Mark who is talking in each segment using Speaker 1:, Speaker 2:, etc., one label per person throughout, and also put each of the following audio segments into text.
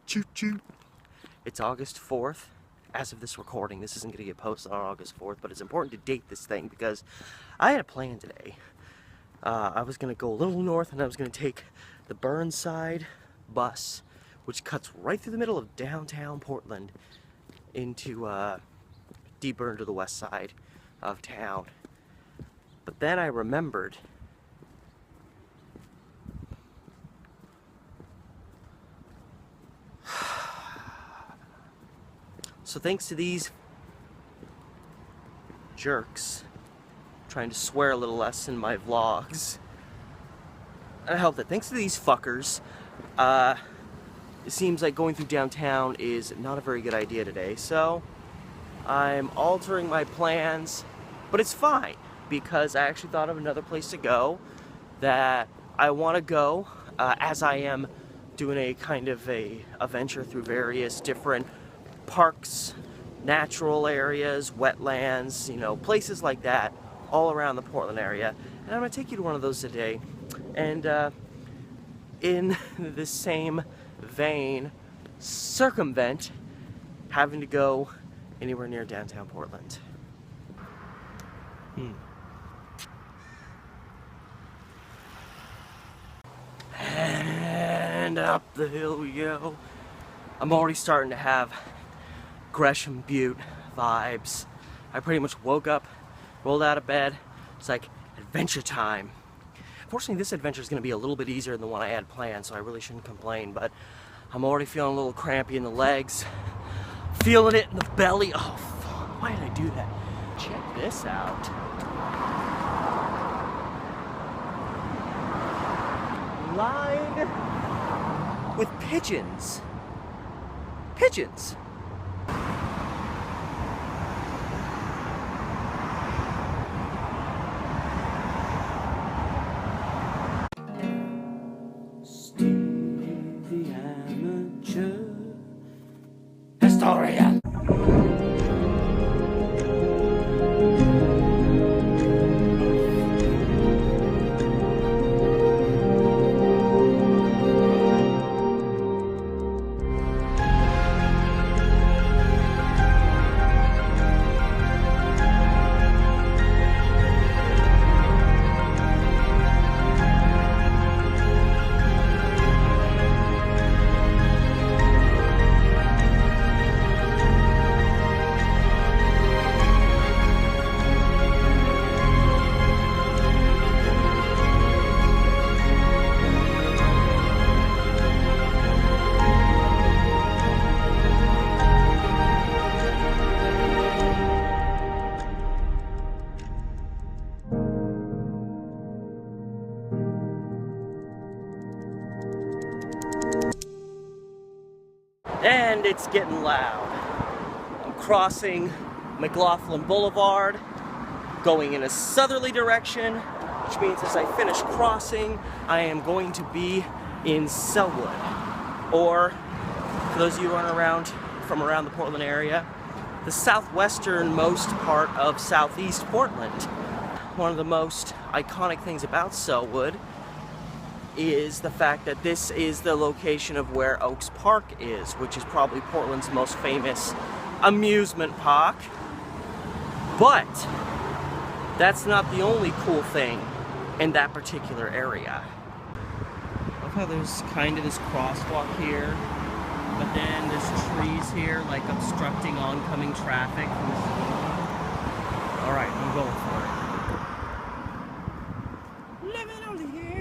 Speaker 1: Choo choo. It's August 4th. As of this recording, this isn't going to get posted on August 4th, but it's important to date this thing because I had a plan today. I was going to go a little north and I was going to take the Burnside bus, which cuts right through the middle of downtown Portland into deeper into the west side of town. But then I remembered so thanks to these jerks trying to swear a little less in my vlogs, I hope that thanks to these fuckers, it seems like going through downtown is not a very good idea today. So I'm altering my plans, but it's fine because I actually thought of another place to go that I want to go as I am doing a kind of a venture through various different parks, natural areas, wetlands, you know, places like that all around the Portland area. And I'm going to take you to one of those today. And in the same vein, circumvent having to go anywhere near downtown Portland. And up the hill we go. I'm already starting to have Gresham Butte vibes. I pretty much woke up, rolled out of bed. It's like adventure time. Fortunately, this adventure is going to be a little bit easier than the one I had planned, so I really shouldn't complain, but I'm already feeling a little crampy in the legs, feeling it in the belly. Oh, fuck, why did I do that? Check this out. Lined with pigeons. Pigeons. The amateur historian. And it's getting loud. I'm crossing McLaughlin Boulevard, going in a southerly direction, which means as I finish crossing, I am going to be in Selwood. Or, for those of you who aren't from around the Portland area, the southwesternmost part of southeast Portland. One of the most iconic things about Selwood is the fact that this is the location of where Oaks Park is, which is probably Portland's most famous amusement park. But that's not the only cool thing in that particular area. Look how there's kind of this crosswalk here, but then there's trees here like obstructing oncoming traffic. Alright, I'm going for it. Living on the edge.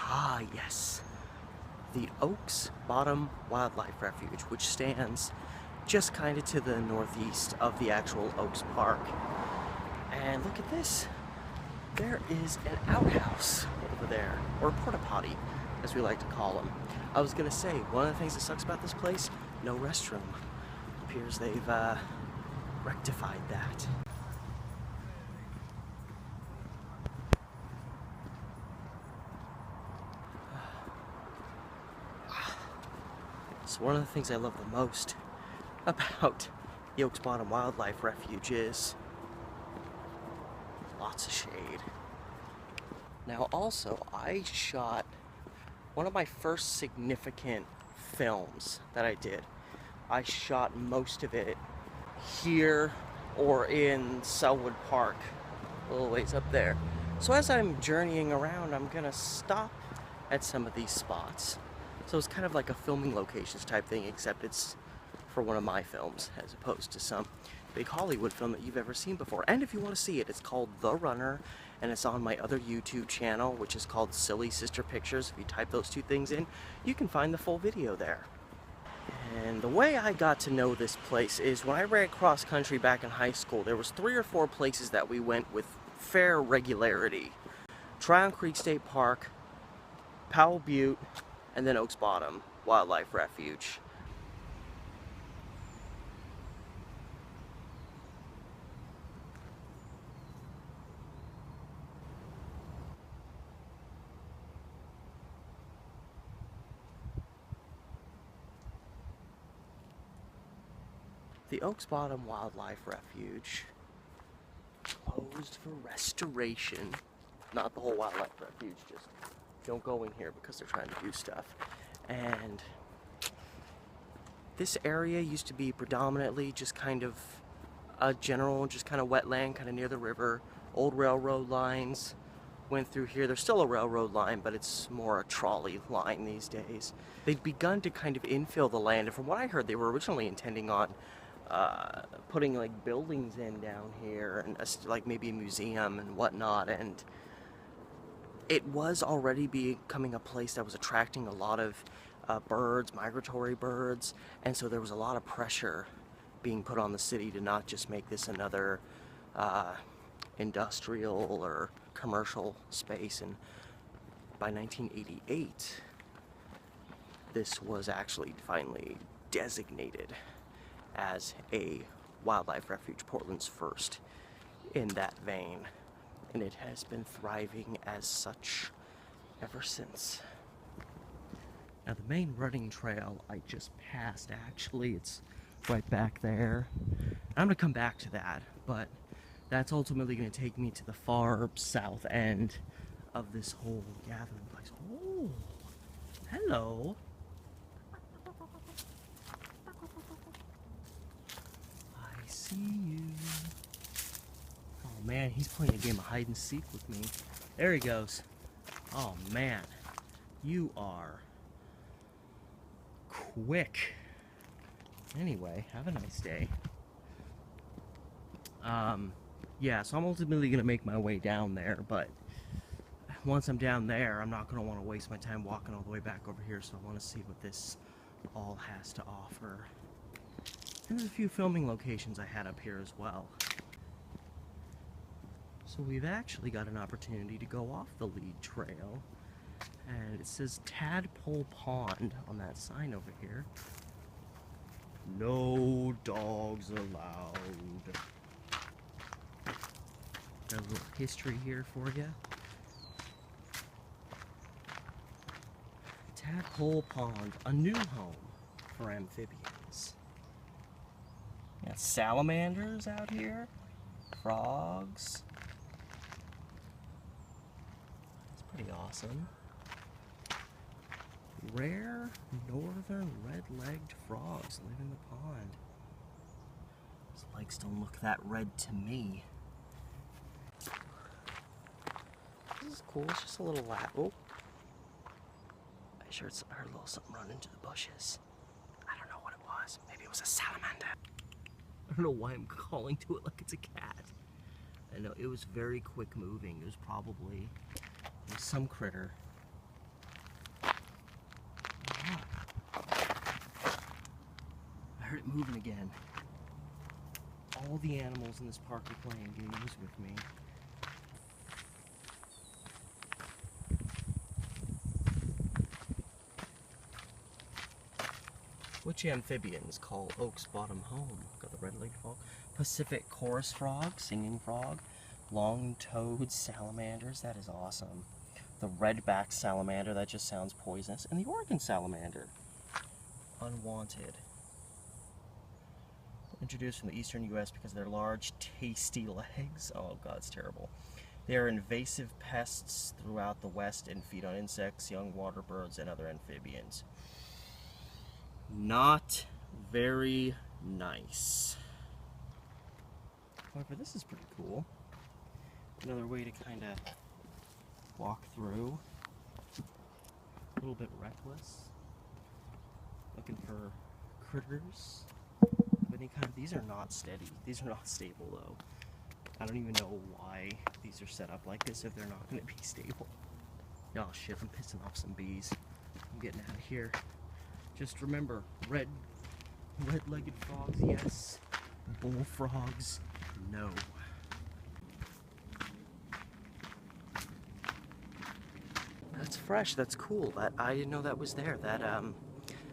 Speaker 1: Ah, yes. The Oaks Bottom Wildlife Refuge, which stands just kind of to the northeast of the actual Oaks Park. And look at this. There is an outhouse over there, or a porta potty, as we like to call them. I was gonna say, one of the things that sucks about this place, no restroom. Appears they've rectified that. So one of the things I love the most about the Oaks Bottom Wildlife Refuge is lots of shade. Now also, I shot one of my first significant films that I did. I shot most of it here or in Selwood Park, a little ways up there. So as I'm journeying around, I'm gonna stop at some of these spots. So it's kind of like a filming locations type thing, except it's for one of my films as opposed to some big Hollywood film that you've ever seen before. And if you want to see it, it's called The Runner, and it's on my other YouTube channel, which is called Silly Sister Pictures. If you type those two things in, you can find the full video there. And the way I got to know this place is when I ran cross country back in high school, there was 3 or 4 places that we went with fair regularity. Tryon Creek State Park, Powell Butte, and then Oaks Bottom Wildlife Refuge. The Oaks Bottom Wildlife Refuge closed for restoration. Not the whole wildlife refuge, just don't go in here because they're trying to do stuff. And this area used to be predominantly just kind of a general, just kind of wetland, kind of near the river. Old railroad lines went through here. There's still a railroad line, but it's more a trolley line these days. They'd begun to kind of infill the land, and from what I heard, they were originally intending on putting like buildings in down here, and like maybe a museum and whatnot. And it was already becoming a place that was attracting a lot of birds, migratory birds, and so there was a lot of pressure being put on the city to not just make this another industrial or commercial space. And by 1988, this was actually finally designated as a wildlife refuge, Portland's first in that vein, and it has been thriving as such ever since. Now the main running trail I just passed, actually, it's right back there. I'm gonna come back to that, but that's ultimately gonna take me to the far south end of this whole gathering place. Oh, hello. I see you. Oh man, he's playing a game of hide and seek with me. There he goes. Oh man, you are quick. Anyway, have a nice day. Yeah, so I'm ultimately gonna make my way down there, but once I'm down there, I'm not gonna want to waste my time walking all the way back over here, so I want to see what this all has to offer. And there's a few filming locations I had up here as well. So we've actually got an opportunity to go off the lead trail, and it says Tadpole Pond on that sign over here. No dogs allowed. Got a little history here for you. Tadpole Pond, a new home for amphibians. Got salamanders out here, frogs. That's pretty awesome. Rare northern red-legged frogs live in the pond. Those legs don't look that red to me. This is cool. It's just a little oh. I sure heard a little something run into the bushes. I don't know what it was. Maybe it was a salamander. I don't know why I'm calling to it like it's a cat. I know it was very quick moving. It was probably some critter. I heard it moving again. All the animals in this park are playing games with me. Which amphibians call Oaks Bottom home? Got the red-legged frog, Pacific chorus frog, singing frog, long-toed salamanders, that is awesome. The red-backed salamander, that just sounds poisonous, and the Oregon salamander, unwanted. introduced from the eastern U.S. because of their large, tasty legs. Oh god, it's terrible. They are invasive pests throughout the West and feed on insects, young water birds, and other amphibians. Not very nice. However, this is pretty cool. Another way to kind of walk through. A little bit reckless. Looking for critters of any kind. These are not steady. These are not stable though. I don't even know why these are set up like this if they're not going to be stable. Oh shit, I'm pissing off some bees. I'm getting out of here. Just remember, red-legged frogs, yes. Bullfrogs, no. That's fresh, that's cool. I didn't know that was there. That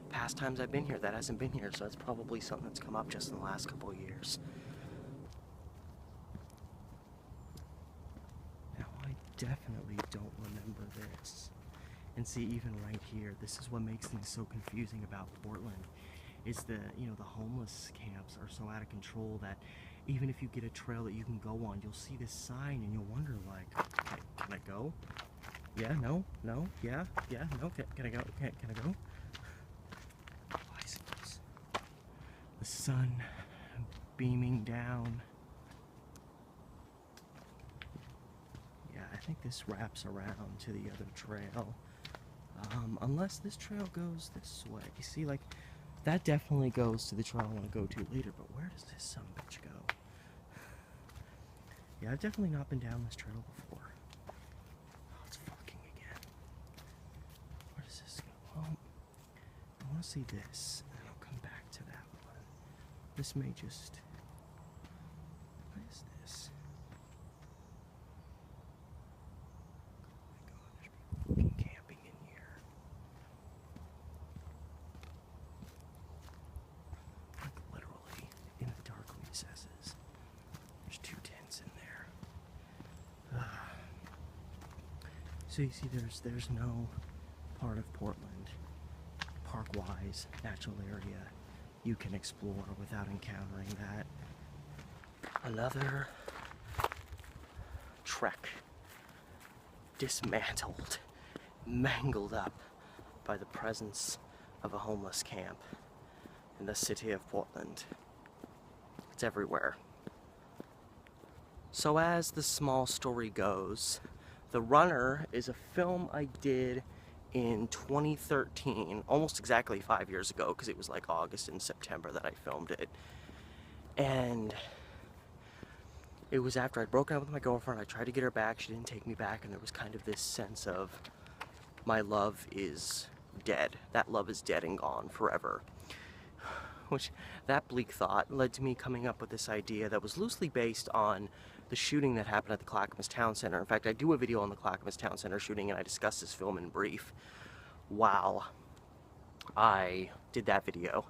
Speaker 1: past times I've been here, that hasn't been here, so that's probably something that's come up just in the last couple of years. Now I definitely don't remember this. And see, even right here, this is what makes things so confusing about Portland, is the homeless camps are so out of control that even if you get a trail that you can go on, you'll see this sign and you'll wonder like, can I go? Yeah, no, yeah, no, can I go? Can I go? Bicycles. The sun beaming down. Yeah, I think this wraps around to the other trail. Unless this trail goes this way. You see, like, that definitely goes to the trail I want to go to later, but where does this sumbitch go? Yeah, I've definitely not been down this trail before. Oh, it's fucking again. Where does this go? Well, I want to see this, and I'll come back to that one. This may just... What is this? Oh my god, there's people fucking camping in here. Like literally in the dark recesses. There's 2 tents in there. So you see, there's no part of Portland, park-wise, natural area, you can explore without encountering that. Another trek, dismantled, mangled up by the presence of a homeless camp in the city of Portland. It's everywhere. So as the small story goes, The Runner is a film I did in 2013, almost exactly 5 years ago, because it was like August and September that I filmed it. And it was after I'd broken up with my girlfriend. I tried to get her back, she didn't take me back, and there was kind of this sense of my love is dead. That love is dead and gone forever. Which, that bleak thought led to me coming up with this idea that was loosely based on the shooting that happened at the Clackamas Town Center. In fact, I do a video on the Clackamas Town Center shooting, and I discuss this film in brief while I did that video.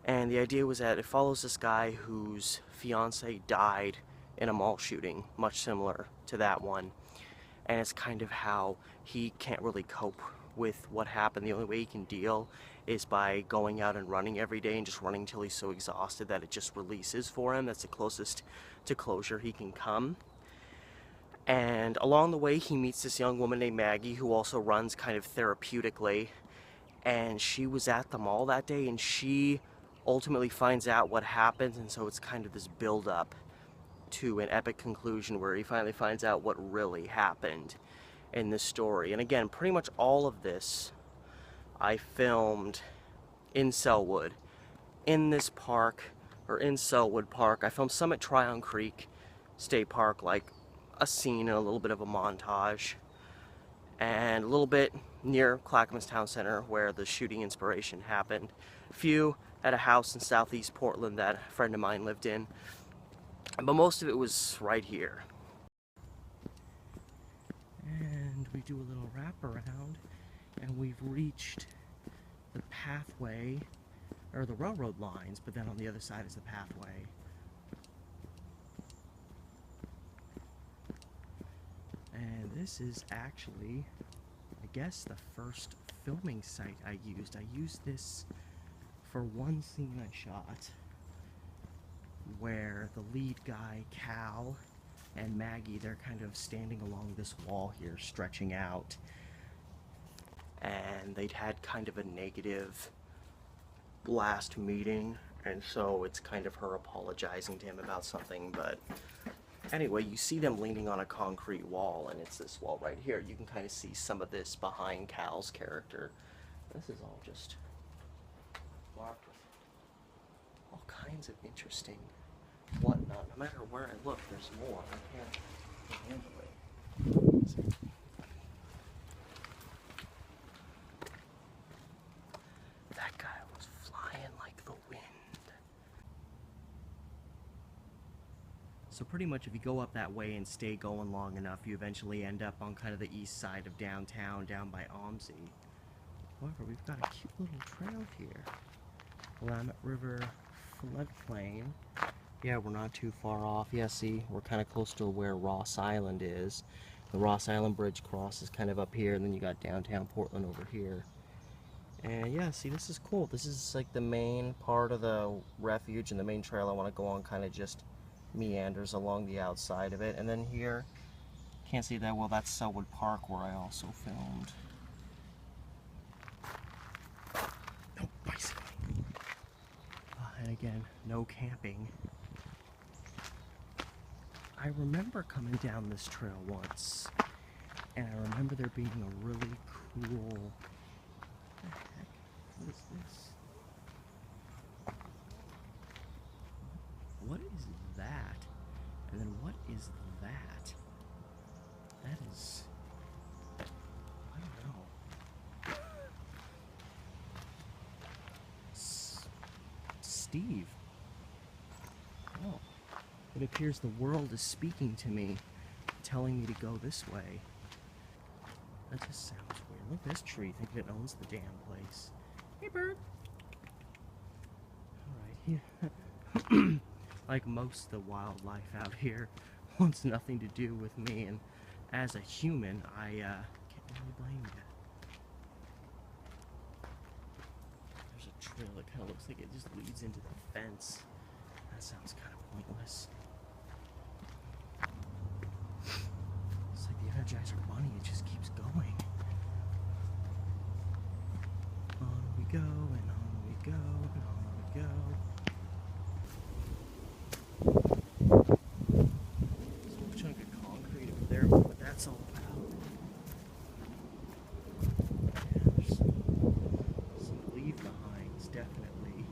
Speaker 1: And the idea was that it follows this guy whose fiance died in a mall shooting, much similar to that one. And it's kind of how he can't really cope with what happened. The only way he can deal is by going out and running every day and just running until he's so exhausted that it just releases for him. That's the closest to closure he can come. And along the way he meets this young woman named Maggie who also runs kind of therapeutically, and she was at the mall that day and she ultimately finds out what happens, and so it's kind of this build up to an epic conclusion where he finally finds out what really happened in this story. And again, pretty much all of this I filmed in Selwood, in this park, or in Selwood Park. I filmed some at Tryon Creek State Park, like a scene and a little bit of a montage, and a little bit near Clackamas Town Center where the shooting inspiration happened. A few at a house in southeast Portland that a friend of mine lived in, but most of it was right here. And we do a little wraparound, and we've reached the pathway, or the railroad lines, but then on the other side is the pathway. And this is actually, I guess, the first filming site I used. I used this for one scene I shot. where the lead guy, Cal, and Maggie, they're kind of standing along this wall here, stretching out. And they'd had kind of a negative last meeting, and so it's kind of her apologizing to him about something. But anyway, you see them leaning on a concrete wall, and it's this wall right here. You can kind of see some of this behind Cal's character. This is all just marked with all kinds of interesting whatnot. No matter where I look, there's more. I can't handle it. That guy was flying like the wind. So pretty much if you go up that way and stay going long enough, you eventually end up on kind of the east side of downtown, down by Omsey. However, we've got a cute little trail here. Willamette River floodplain. Yeah, we're not too far off. Yeah, see, we're kind of close to where Ross Island is. The Ross Island Bridge crosses kind of up here, and then you got downtown Portland over here. And yeah, see, this is cool. This is like the main part of the refuge, and the main trail I want to go on kind of just meanders along the outside of it. And then here, can't see that well, that's Selwood Park where I also filmed. No bicycling. And again, no camping. I remember coming down this trail once, and I remember there being a really cool... What the heck? What is this? What is that? And then what is that? That is... I don't know. Steve. Oh. It appears the world is speaking to me, telling me to go this way. That just sounds weird. Look at this tree, thinking it owns the damn place. Hey, bird. Alright, yeah. Like most of the wildlife out here, wants nothing to do with me, and as a human, I can't really blame you. There's a trail that kind of looks like it just leads into the fence. That sounds kind of pointless. It's like the Energizer Bunny, it just keeps going. On we go, and on we go, and on we go. There's a little chunk of concrete over there, what that's all about. Yeah, there's some leave behinds, definitely.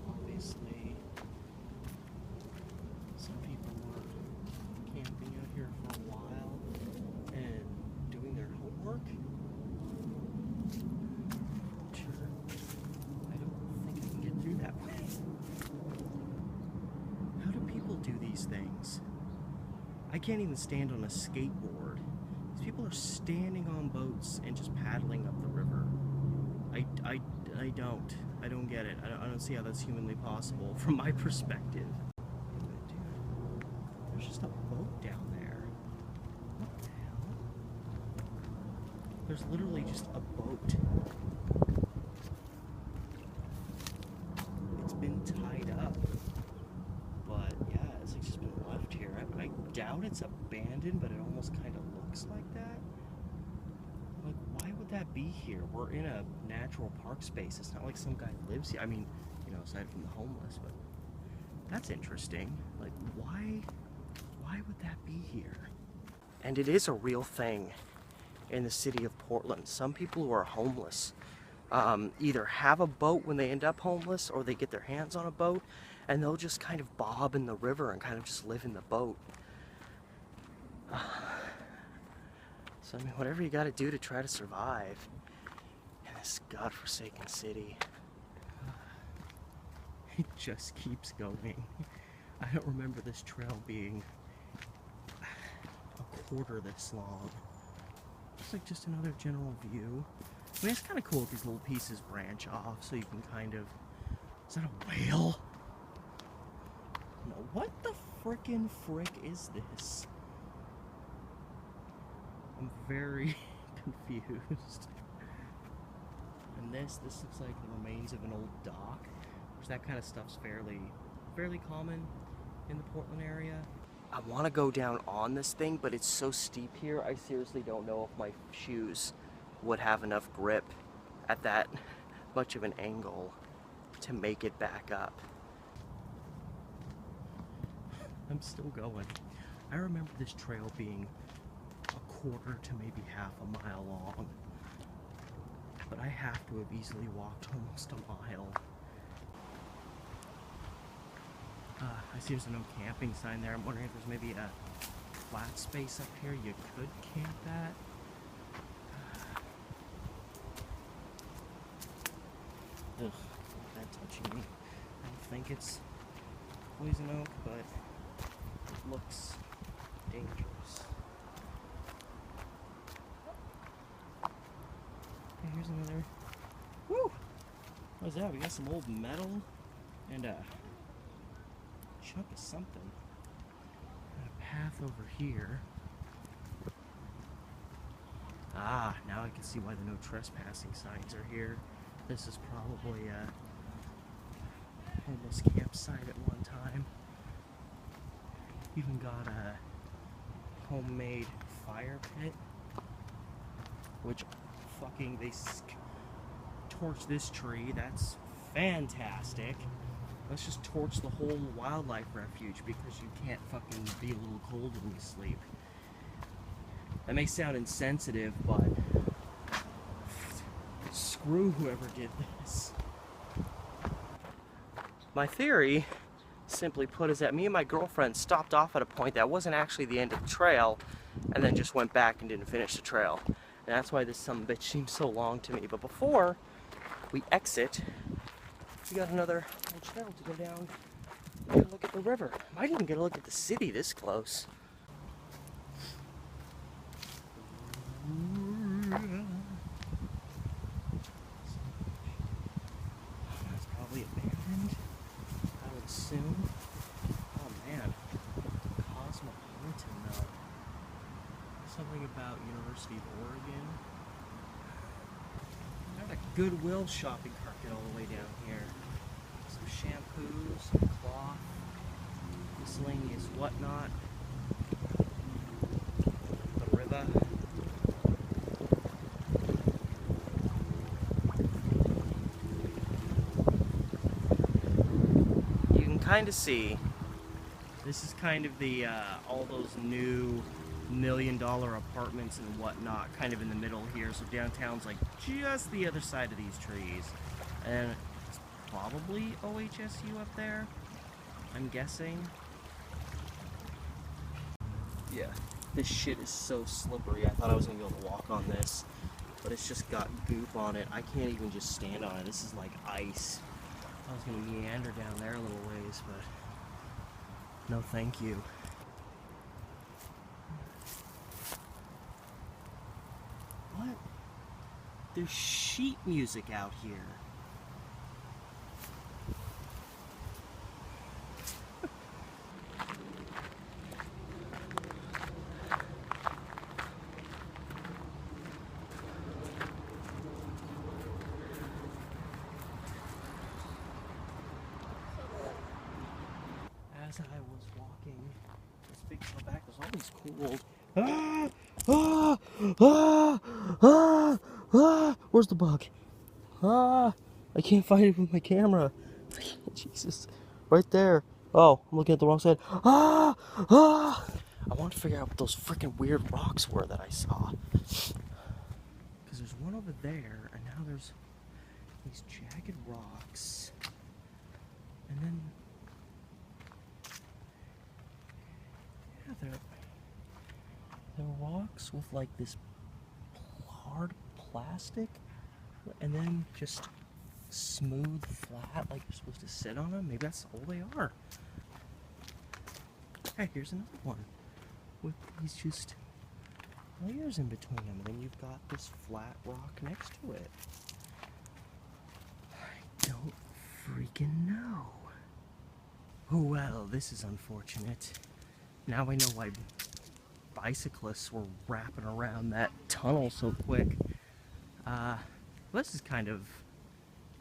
Speaker 1: Obviously, some people were camping out here for a while and doing their homework. Sure, I don't think I can get through that way. How do people do these things? I can't even stand on a skateboard. These people are standing on boats and just paddling up the river. I don't get it. I don't see how that's humanly possible from my perspective. Dude, there's just a boat down there. What the hell? There's literally just a boat. It's been tied up. But yeah, it's like just been left here. I doubt it's abandoned, but it almost kind of looks like that. Like, why would that be here? We're in a natural park space. It's not like some guy lives here. I mean, you know, aside from the homeless, but that's interesting. Like, why would that be here? And it is a real thing in the city of Portland. Some people who are homeless either have a boat when they end up homeless, or they get their hands on a boat, and they'll just kind of bob in the river and kind of just live in the boat. So, I mean, whatever you gotta do to try to survive in this godforsaken city. It just keeps going. I don't remember this trail being a quarter this long. It's like just another general view. I mean, it's kind of cool if these little pieces branch off so you can kind of... Is that a whale? No, what the frickin' frick is this? I'm very confused. And this looks like the remains of an old dock. because that kind of stuff's fairly common in the Portland area. I want to go down on this thing, but it's so steep here, I seriously don't know if my shoes would have enough grip at that much of an angle to make it back up. I'm still going. I remember this trail being a quarter to maybe half a mile long, but I have to have easily walked almost a mile. I see there's a no camping sign there. I'm wondering if there's maybe a flat space up here you could camp at. Ugh, that touching me. I don't think it's poison oak, but it looks dangerous. Okay, here's another. Woo! What is that? We got some old metal and a chunk of something. And a path over here. Ah, now I can see why the no trespassing signs are here. This is probably a homeless campsite at one time. Even got a homemade fire pit, which fucking they torch this tree. That's fantastic. Let's just torch the whole wildlife refuge because you can't fucking be a little cold when you sleep. That may sound insensitive, but screw whoever did this. My theory, simply put, is that me and my girlfriend stopped off at a point that wasn't actually the end of the trail and then just went back and didn't finish the trail. And that's why this sumbitch seems so long to me. But before we exit, we got another little trail to go down and look at the river. Might even get a look at the city this close. That's probably abandoned, I would assume. Oh man, cosmopolitan though. Something about University of Oregon. Got a Goodwill shopping cart get all the way down here. Some shampoos, some cloth, miscellaneous whatnot. The river. You can kind of see this is kind of the all those new $1 million apartments and whatnot kind of in the middle here. So downtown's like just the other side of these trees, and it's probably OHSU up there, I'm guessing. Yeah, this shit is so slippery. I thought I was gonna be able to walk on this, but it's just got goop on it. I can't even just stand on it. This is like ice. I was gonna meander down there a little ways, but no thank you. What? There's sheet music out here. As I was walking this big trail back, there's all these cool where's the bug? I can't find it with my camera. Jesus, right there. Oh, I'm looking at the wrong side. I want to figure out what those freaking weird rocks were that I saw. Because there's one over there, and now there's these jagged rocks. And then yeah, they're rocks with like this hard plastic, and then just smooth, flat, like you're supposed to sit on them. Maybe that's all they are. Hey, here's another one with these just layers in between them, and then you've got this flat rock next to it. I don't freaking know. Well, this is unfortunate. Now I know why bicyclists were wrapping around that tunnel so quick. This is kind of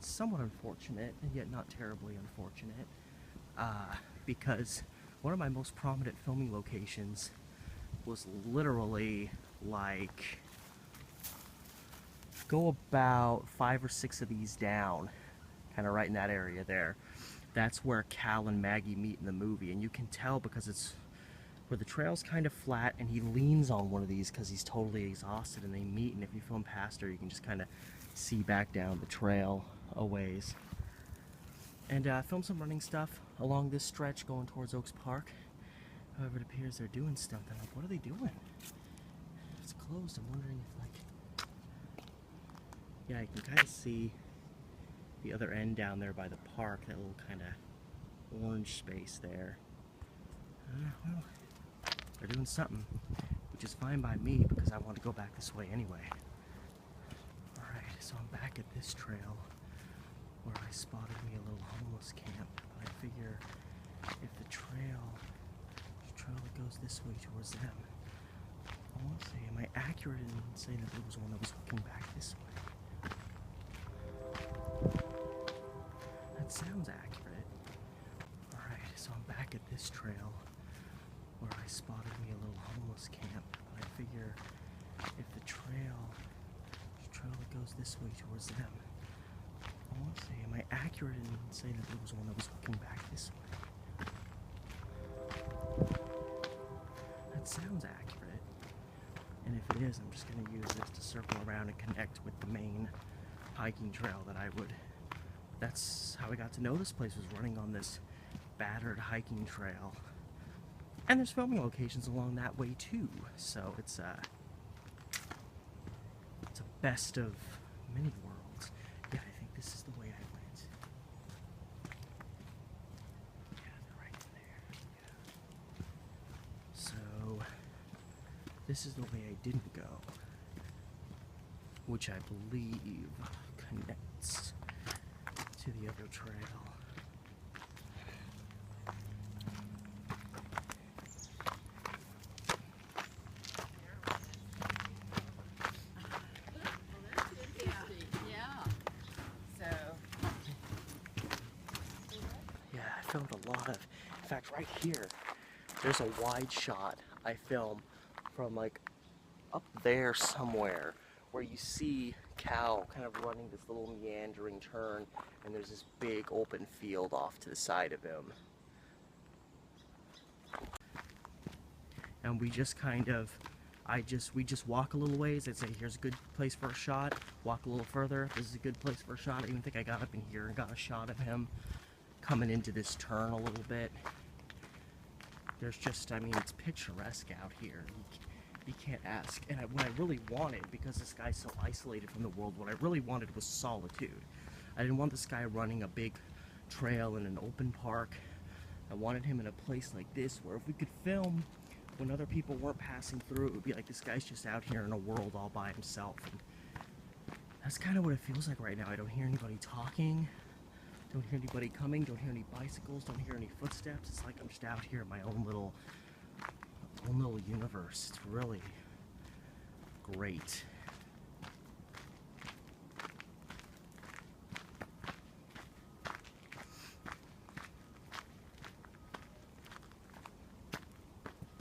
Speaker 1: somewhat unfortunate, and yet not terribly unfortunate, because one of my most prominent filming locations was literally like, go about 5 or 6 of these down, kind of right in that area there. That's where Cal and Maggie meet in the movie, and you can tell because it's where the trail's kind of flat and he leans on one of these because he's totally exhausted, and they meet, and if you film past her you can just kind of see back down the trail a ways. And film some running stuff along this stretch going towards Oaks Park. However, it appears they're doing something. Like, what are they doing? It's closed. I'm wondering if, like, yeah, you can kind of see the other end down there by the park, that little kind of orange space there. Well, they're doing something, which is fine by me because I want to go back this way anyway. Alright, so I'm back at this trail where I spotted me a little homeless camp, but I figure if the trail that goes this way towards them, I want to say, am I accurate in saying that there was one that was looking back this way? That sounds accurate. Alright, so I'm back at this trail where I spotted me a little homeless camp, but I figure if the trail that goes this way towards them, I want to say, am I accurate in saying that there was one that was looking back this way? That sounds accurate. And if it is, I'm just going to use this to circle around and connect with the main hiking trail that I would... That's how I got to know this place, was running on this battered hiking trail. And there's filming locations along that way too, so it's a best of many worlds. Yeah, I think this is the way I went. Yeah, they're right there. Yeah. So this is the way I didn't go, which I believe connects to the other trail. Yeah, I filmed a lot of, in fact, right here, there's a wide shot I film from like up there somewhere where you see Cal kind of running this little meandering turn, and there's this big open field off to the side of him. And we just kind of, we just walk a little ways. I'd say, here's a good place for a shot. Walk a little further. This is a good place for a shot. I even think I got up in here and got a shot of him coming into this turn a little bit. There's just, I mean, it's picturesque out here. You can't ask. And what I really wanted, because this guy's so isolated from the world, what I really wanted was solitude. I didn't want this guy running a big trail in an open park. I wanted him in a place like this where if we could film when other people weren't passing through, it would be like this guy's just out here in a world all by himself. And that's kind of what it feels like right now. I don't hear anybody talking, don't hear anybody coming, don't hear any bicycles, don't hear any footsteps. It's like I'm just out here in my own little universe. It's really great.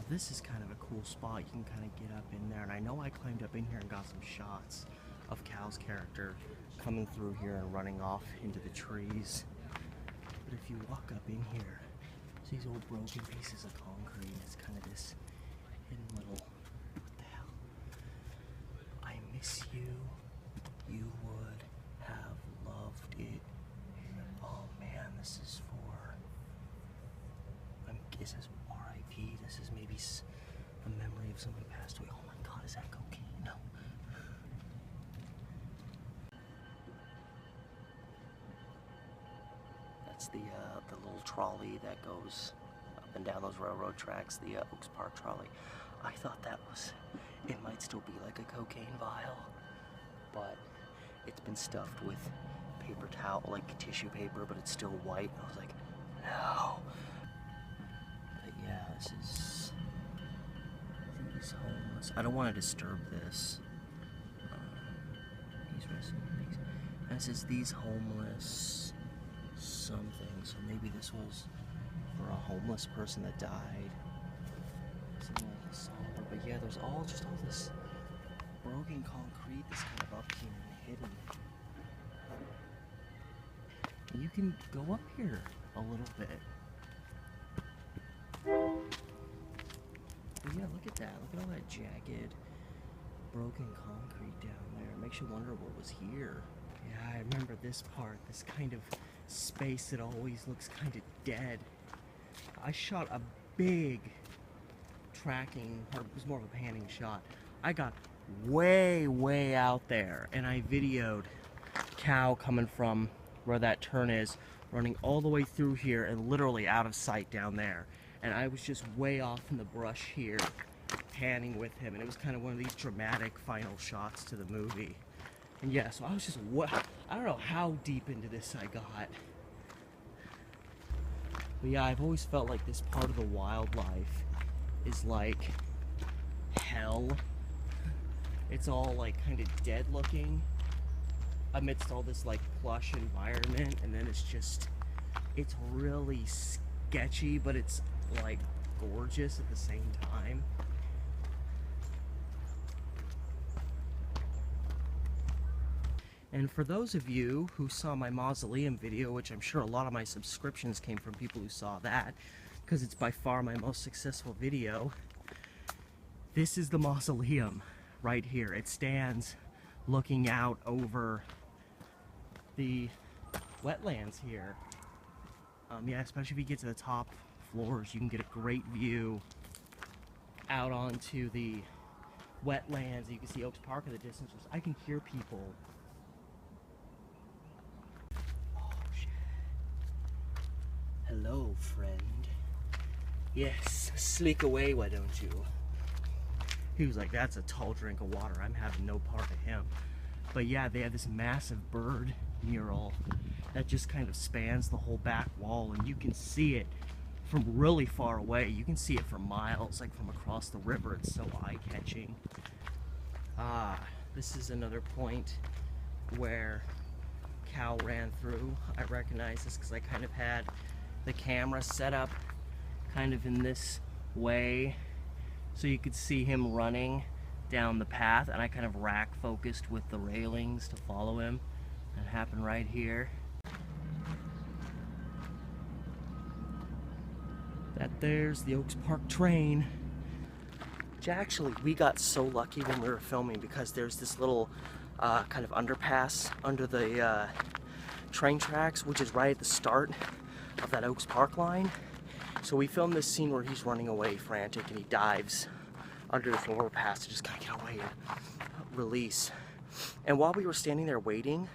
Speaker 1: This is kind of a cool spot. You can kind of get up in there, and I know I climbed up in here and got some shots of Cal's character coming through here and running off into the trees. But if you walk up in here, see these old broken pieces of concrete. It's kind of this hidden little, what the hell? I miss you. You would have loved it. Oh man, this is for, it says R.I.P. This is maybe a memory of someone who passed away. Oh my god, is that cocaine? No. That's the little trolley that goes up and down those railroad tracks, the Oaks Park trolley. I thought that was, it might still be like a cocaine vial, but it's been stuffed with paper towel, like tissue paper, but it's still white. I was like, no. But yeah, this is, I think he's homeless. I don't want to disturb this. He's resting. This is these homeless something. So maybe this was for a homeless person that died. Something like a solver. But yeah, there's all this broken concrete that's kind of up here and hidden. You can go up here a little bit. But yeah, look at that. Look at all that jagged, broken concrete down there. It makes you wonder what was here. Yeah, I remember this part, this kind of space that always looks kind of dead. I shot a big tracking, or it was more of a panning shot. I got way out there, and I videoed cow coming from where that turn is, running all the way through here and literally out of sight down there. And I was just way off in the brush here, panning with him, and it was kind of one of these dramatic final shots to the movie. And yeah, so I was just, I don't know how deep into this I got. But yeah, I've always felt like this part of the wildlife is like hell. It's all like kind of dead looking amidst all this like plush environment, and then it's really sketchy, but it's like gorgeous at the same time. And for those of you who saw my mausoleum video, which I'm sure a lot of my subscriptions came from people who saw that, because it's by far my most successful video, this is the mausoleum right here. It stands looking out over the wetlands here. Yeah, especially if you get to the top floors, you can get a great view out onto the wetlands. You can see Oaks Park in the distance. I can hear people. Oh shit. Hello, friend. Yes, sleek away, why don't you? He was like, that's a tall drink of water. I'm having no part of him. But yeah, they have this massive bird mural that just kind of spans the whole back wall, and you can see it from really far away. You can see it for miles, like from across the river. It's so eye-catching. This is another point where cow ran through. I recognize this because I kind of had the camera set up kind of in this way so you could see him running down the path, and I kind of rack focused with the railings to follow him. That happened right here. That there's the Oaks Park train. Which actually, we got so lucky when we were filming because there's this little kind of underpass under the train tracks, which is right at the start of that Oaks Park line. So we filmed this scene where he's running away frantic and he dives under this overpass to just kind of get away and release. And while we were standing there waiting,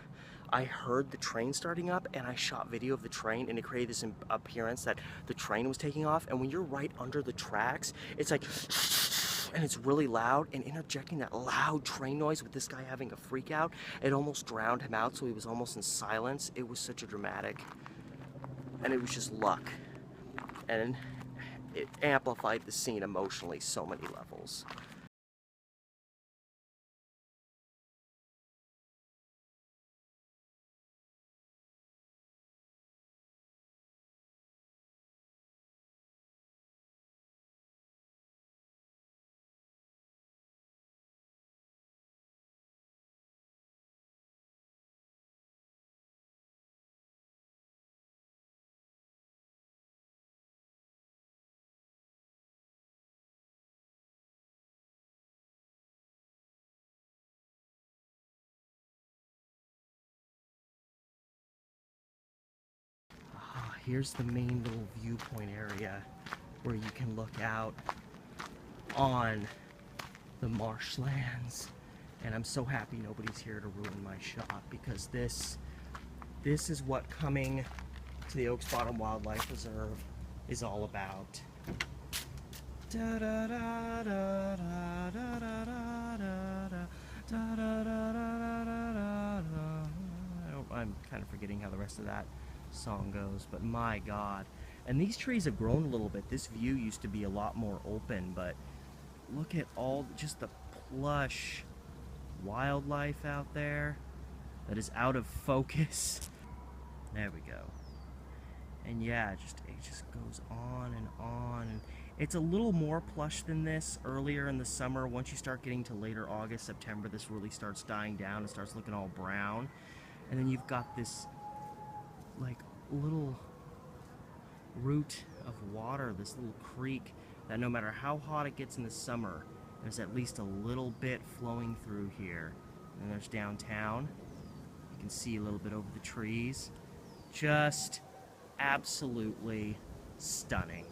Speaker 1: I heard the train starting up, and I shot video of the train, and it created this appearance that the train was taking off. And when you're right under the tracks, it's like, and it's really loud, and interjecting that loud train noise with this guy having a freak out, it almost drowned him out, so he was almost in silence. It was such a dramatic, and it was just luck. And it amplified the scene emotionally so many levels. Here's the main little viewpoint area where you can look out on the marshlands, and I'm so happy nobody's here to ruin my shot, because this is what coming to the Oaks Bottom Wildlife Reserve is all about. I'm kind of forgetting how the rest of that song goes, but my god. And these trees have grown a little bit. This view used to be a lot more open, but look at all just the plush wildlife out there. that is out of focus. There we go. And yeah, it just goes on and on. And it's a little more plush than this earlier in the summer. Once you start getting to later August, September, this really starts dying down and starts looking all brown. And then you've got this like little root of water, this little creek, that no matter how hot it gets in the summer, there's at least a little bit flowing through here. And there's downtown. You can see a little bit over the trees. Just absolutely stunning.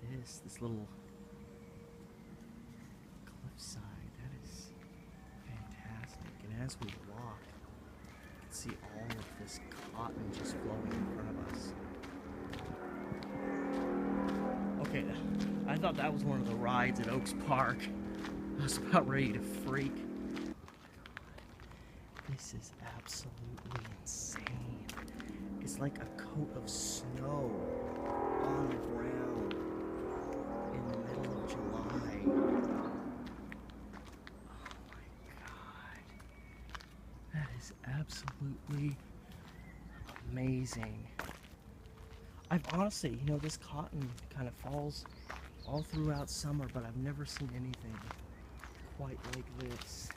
Speaker 1: Look at this little cliffside. That is fantastic. And as we walk, you can see all of this cotton just flowing in front of us. Okay, I thought that was one of the rides at Oaks Park. I was about ready to freak. This is absolutely insane. It's like a coat of snow on the ground in the middle of July. Oh my god. That is absolutely amazing. I've honestly, you know, this cotton kind of falls all throughout summer, but I've never seen anything quite like this.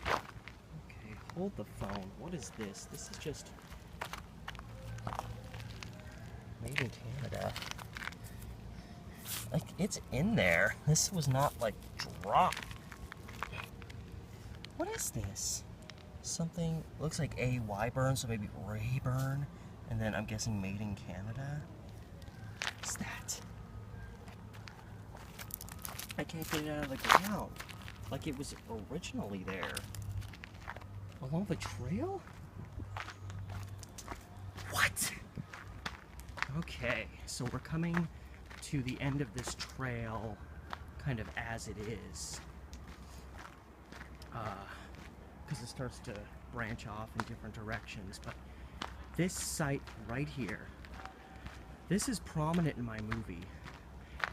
Speaker 1: Okay, hold the phone. What is this? This is just made in Canada. Like, it's in there. This was not like dropped. What is this? Something looks like a Wyburn, so maybe Rayburn, and then I'm guessing made in Canada. What's that? I can't get it out of the ground like it was originally there. Along the trail? What? Okay, so we're coming to the end of this trail kind of as it is. Because it starts to branch off in different directions, but this site right here, this is prominent in my movie.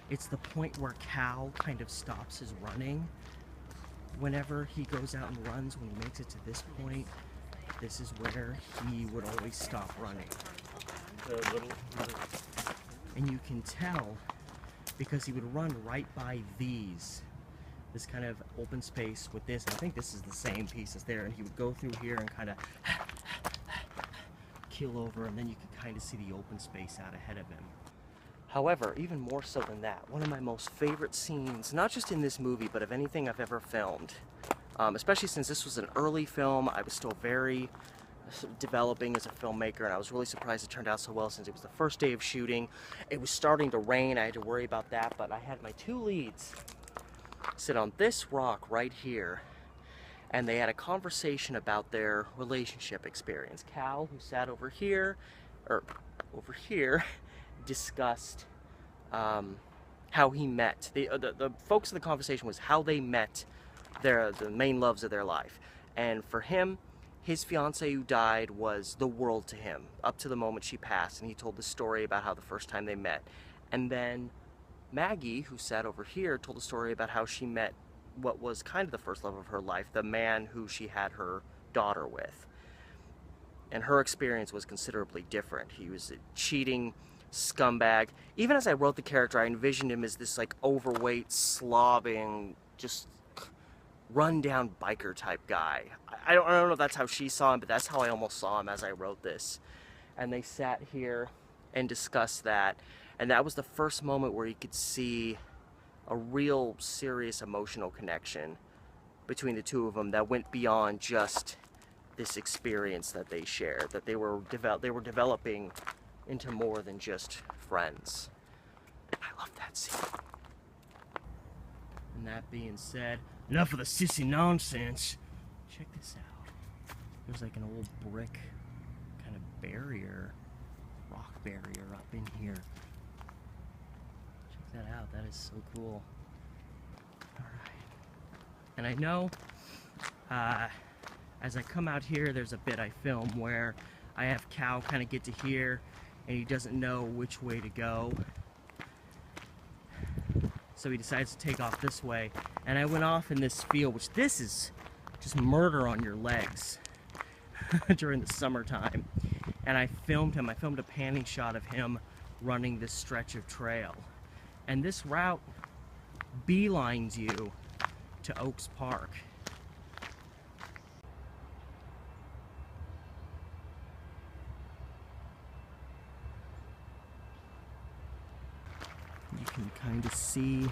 Speaker 1: It's the point where Cal kind of stops his running. Whenever he goes out and runs, when he makes it to this point, this is where he would always stop running. And you can tell because he would run right by this kind of open space with this. I think this is the same piece as there, and he would go through here and kind of keel over, and then you could kind of see the open space out ahead of him. However, even more so than that, one of my most favorite scenes, not just in this movie, but of anything I've ever filmed, especially since this was an early film, I was still very developing as a filmmaker, and I was really surprised it turned out so well since it was the first day of shooting. It was starting to rain, I had to worry about that, but I had my two leads sit on this rock right here, and they had a conversation about their relationship experience. Cal, who sat over here, discussed how he met. The focus of the conversation was how they met the main loves of their life. And for him, his fiancée who died was the world to him, up to the moment she passed, and he told the story about how the first time they met. And then Maggie, who sat over here, told a story about how she met what was kind of the first love of her life, the man who she had her daughter with. And her experience was considerably different. He was a cheating scumbag. Even as I wrote the character, I envisioned him as this like overweight, slobbing, just run-down biker type guy. I don't know if that's how she saw him, but that's how I almost saw him as I wrote this. And they sat here and discussed that. And that was the first moment where you could see a real serious emotional connection between the two of them that went beyond just this experience that they shared, that they were developing into more than just friends. I love that scene. And that being said, enough of the sissy nonsense. Check this out. There's like an old brick kind of barrier, rock barrier up in here. Check that out. That is so cool. Alright. And I know as I come out here, there's a bit I film where I have Cal kind of get to here and he doesn't know which way to go. So he decides to take off this way. And I went off in this field, which this is just murder on your legs during the summertime. And I filmed him. I filmed a panning shot of him running this stretch of trail. And this route beelines you to Oaks Park. You can kind of see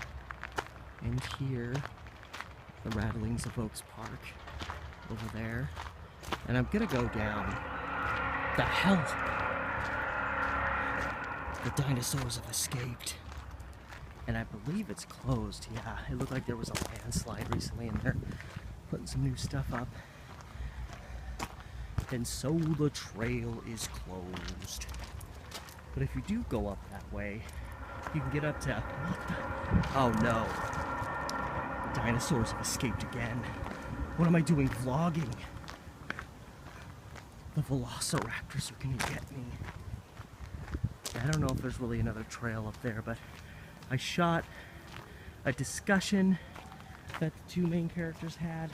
Speaker 1: and hear the rattlings of Oaks Park over there. And I'm gonna go down. The hell? The dinosaurs have escaped. And I believe it's closed. Yeah, it looked like there was a landslide recently and they're putting some new stuff up. And so the trail is closed. But if you do go up that way, you can get up to... Oh no. The dinosaurs have escaped again. What am I doing vlogging? The velociraptors are gonna get me. I don't know if there's really another trail up there, but I shot a discussion that the two main characters had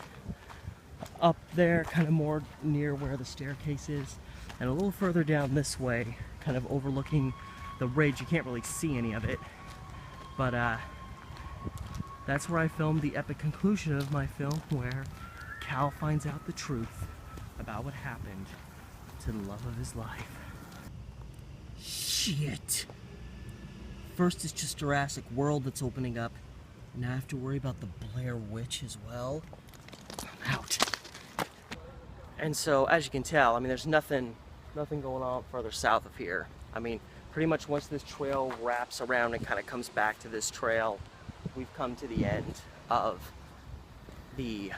Speaker 1: up there, kind of more near where the staircase is, and a little further down this way, kind of overlooking the ridge. You can't really see any of it, but that's where I filmed the epic conclusion of my film, where Cal finds out the truth about what happened to the love of his life. Shit! First it's just Jurassic World that's opening up, and now I have to worry about the Blair Witch as well. I'm out. And so, as you can tell, I mean, there's nothing going on further south of here. I mean, pretty much once this trail wraps around and kind of comes back to this trail, we've come to the end of the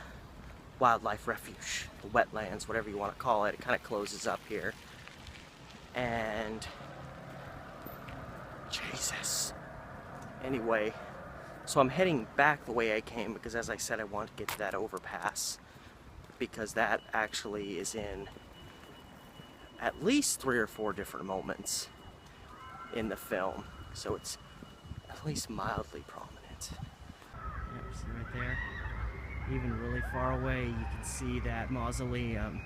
Speaker 1: wildlife refuge, the wetlands, whatever you want to call it. It kind of closes up here. And Jesus. Anyway, so I'm heading back the way I came because, as I said, I want to get to that overpass because that actually is in at least 3 or 4 different moments in the film, so it's at least mildly prominent. Yeah, see right there? Even really far away, you can see that mausoleum.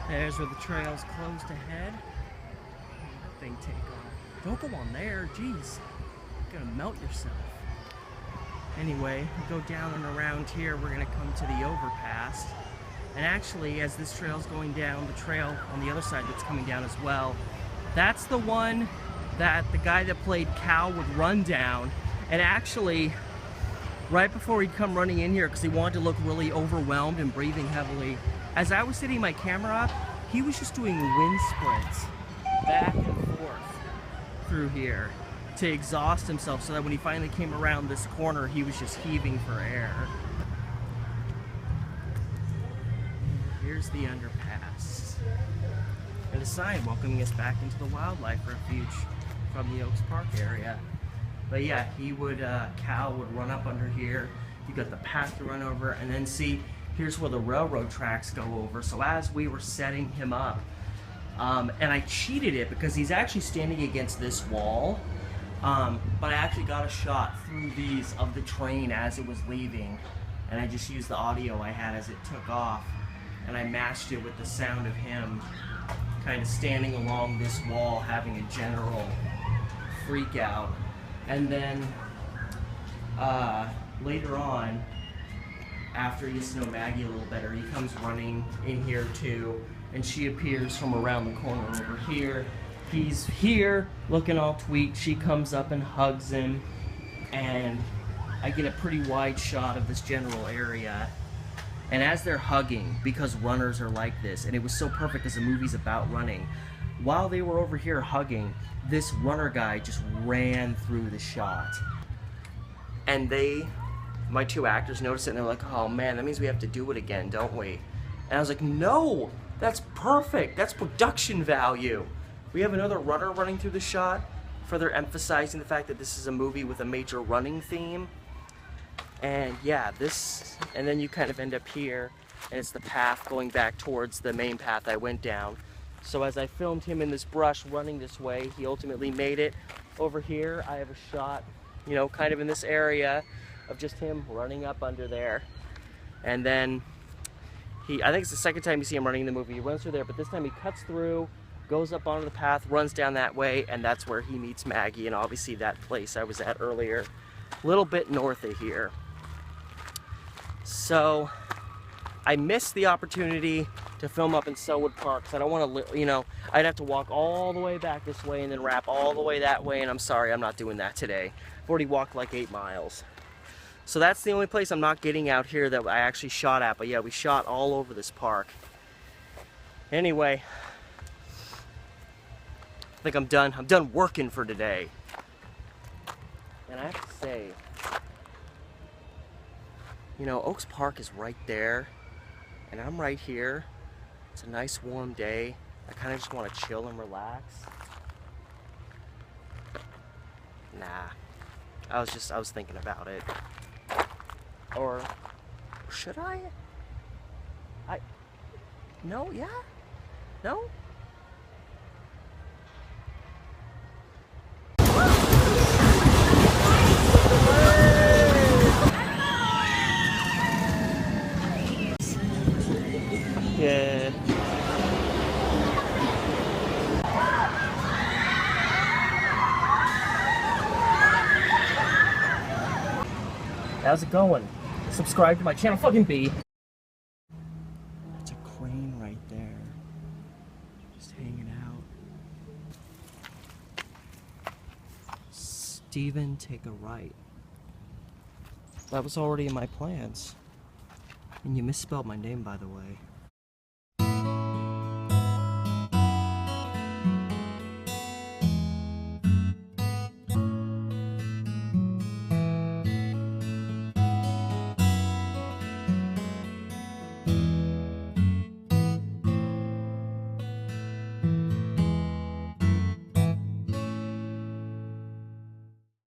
Speaker 1: There's where the trail's closed ahead. That thing take off. Don't go on there, jeez. You're gonna melt yourself. Anyway, we go down and around here, we're gonna come to the overpass. And actually, as this trail's going down, the trail on the other side that's coming down as well, that's the one that the guy that played Cal would run down. And actually, right before he'd come running in here, because he wanted to look really overwhelmed and breathing heavily, as I was setting my camera up, he was just doing wind sprints back and forth through here to exhaust himself, so that when he finally came around this corner, he was just heaving for air. Here's the underpass. And a sign welcoming us back into the wildlife refuge from the Oaks Park area. But yeah, he would, Cal would run up under here. You got the path to run over, and then see, here's where the railroad tracks go over. So as we were setting him up, and I cheated it because he's actually standing against this wall, but I actually got a shot through these of the train as it was leaving, and I just used the audio I had as it took off, and I matched it with the sound of him kind of standing along this wall having a general freak out. And then later on, after he gets to know Maggie a little better, he comes running in here too, and she appears from around the corner over here. He's here looking all tweaked. She comes up and hugs him, and I get a pretty wide shot of this general area. And as they're hugging, because runners are like this, and it was so perfect because the movie's about running, while they were over here hugging, this runner guy just ran through the shot. And my two actors noticed it, and they're like, oh man, that means we have to do it again, don't we? And I was like, no, that's perfect. That's production value. We have another runner running through the shot, further emphasizing the fact that this is a movie with a major running theme. And yeah, and then you kind of end up here, and it's the path going back towards the main path I went down. So as I filmed him in this brush running this way, he ultimately made it over here. I have a shot, you know, kind of in this area of just him running up under there. And then I think it's the second time you see him running in the movie. He runs through there, but this time he cuts through, goes up onto the path, runs down that way, and that's where he meets Maggie, and obviously that place I was at earlier, a little bit north of here. So I missed the opportunity to film up in Selwood Park, because I don't want to, you know, I'd have to walk all the way back this way and then wrap all the way that way, and I'm sorry, I'm not doing that today. I've already walked like 8 miles. So that's the only place I'm not getting out here that I actually shot at, but yeah, we shot all over this park. Anyway, I think I'm done working for today. And I have to say, you know, Oaks Park is right there, and I'm right here. It's a nice warm day. I kind of just want to chill and relax. Nah, I was thinking about it. Or should I? No, yeah? No? Yeah. How's it going? Subscribe to my channel, fucking B. That's a crane right there. Just hanging out. Steven, take a right. That was already in my plans. And you misspelled my name, by the way.